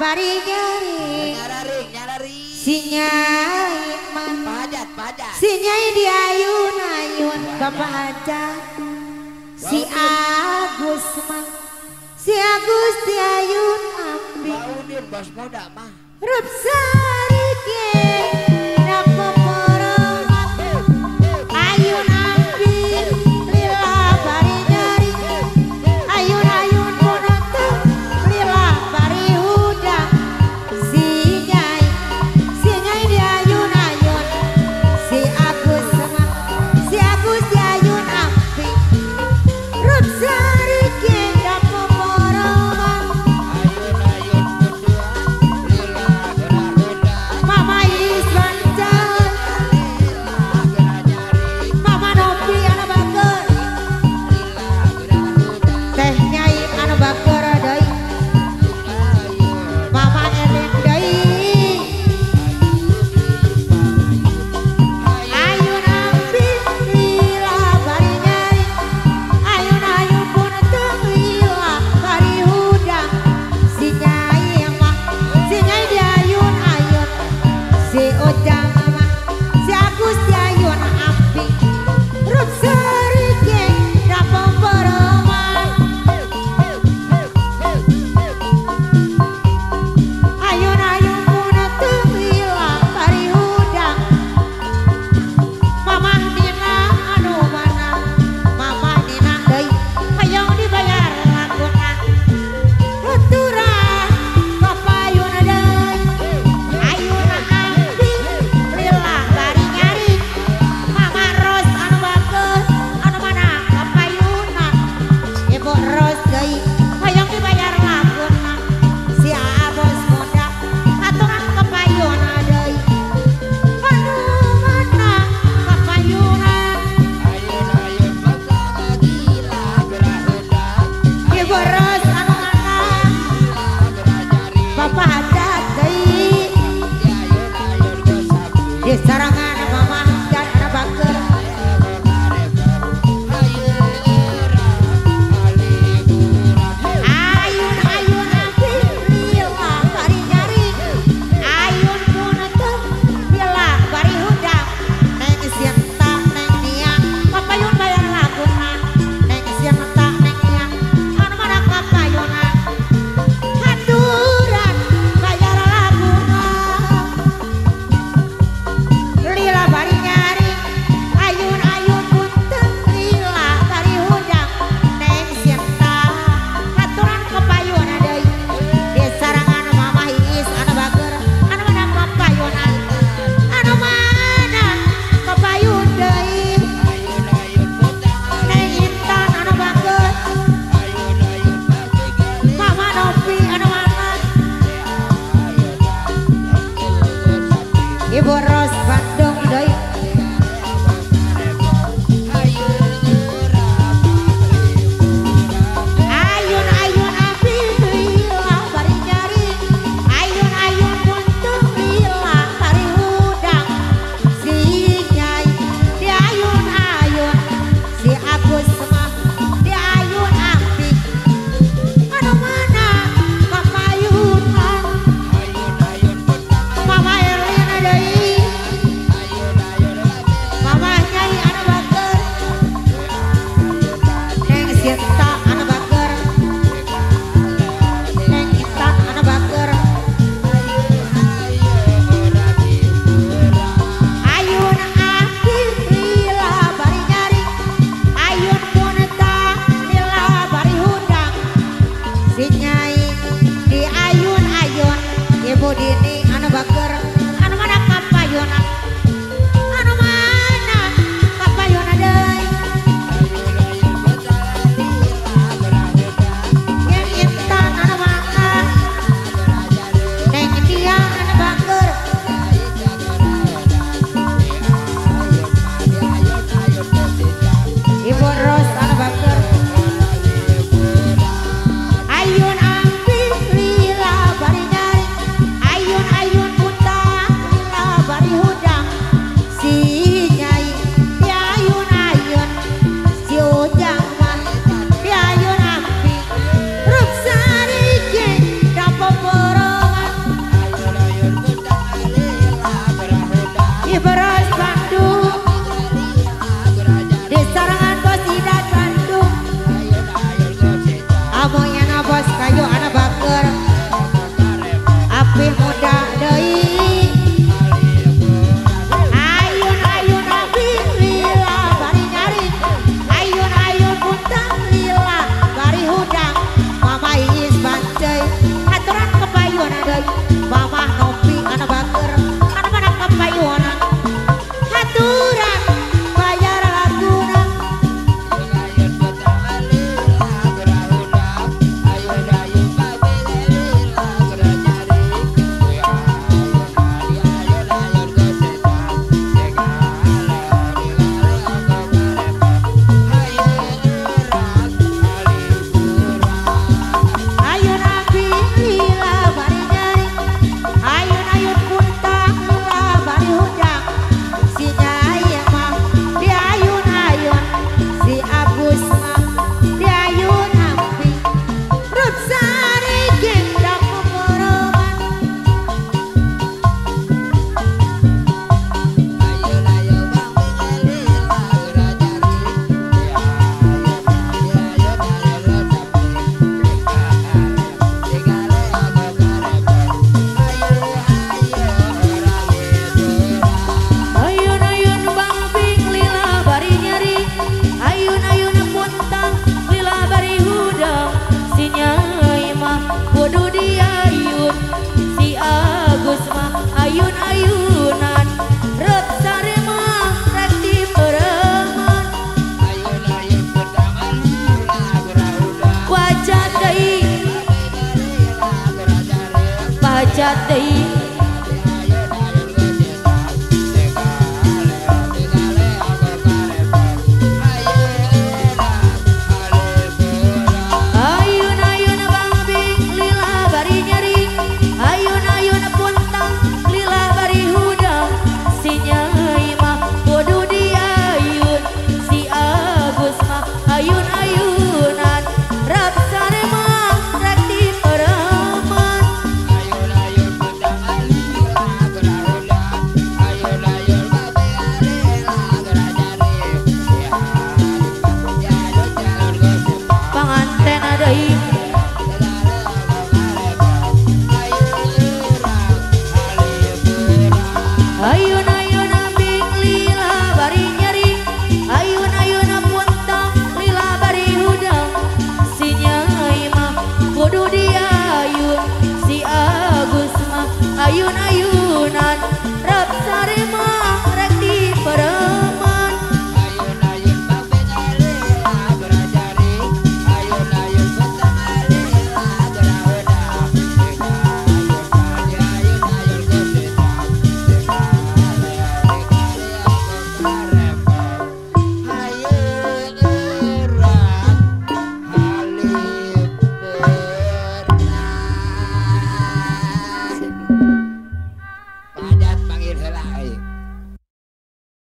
bari nyari si Nyai mah si Nyai di ayun-ayun Bapak Hajat si Agus mah si Agus di ayun ambi Rup sari ke napa porongan ayun ambi lila bari nyari ayun-ayun monotong lila bari hudang si Nyai di ayun-ayun si Agus di ayun ambi Rup sari ke napa porongan Mama Iswan Mama Nopi anu bager Teh Nyai anu bager deui Mama Elin deui ayun ambi lila bari nyari ayun-ayun pun teu lila bari hudang si Nyai mah si Nyai di ayun-ayun si Ojang mah si Agus di ayun ambi Rup sari ke napa porongan ayun-ayun pun teu lila bari hudang Mamah Nina anu mana Mamah Nina deui hayang dibayar laguna tuturah kapayun deui ayun ambi lila bari nyari Mama Ros anu bagus anu mana kapayunan Ibu Ros deui hayang dibayar laguna si Abos muda aturan kapayunan deui anu mana kapayunan Ibu Ros anu mana Bapak Hajat deui di sarangan Mama Hajat anu bager ayun-ayun ambi lila bari nyari ayun pun teu lila bari hudang neng Sinta neng Nia kapayun bayar laguna neng Sinta neng Nia anu mana kapayunan handuran bayar laguna lila bari nyari ayun-ayun pun teu lila bari hudang neng Sinta aturan kapayunan deui di sarangan Mama Iis anu bager anu mana kapayunan anu mana kapayun deui neng Intan anu bager Mama Nopi anu mana Ibu Ros Bandung deui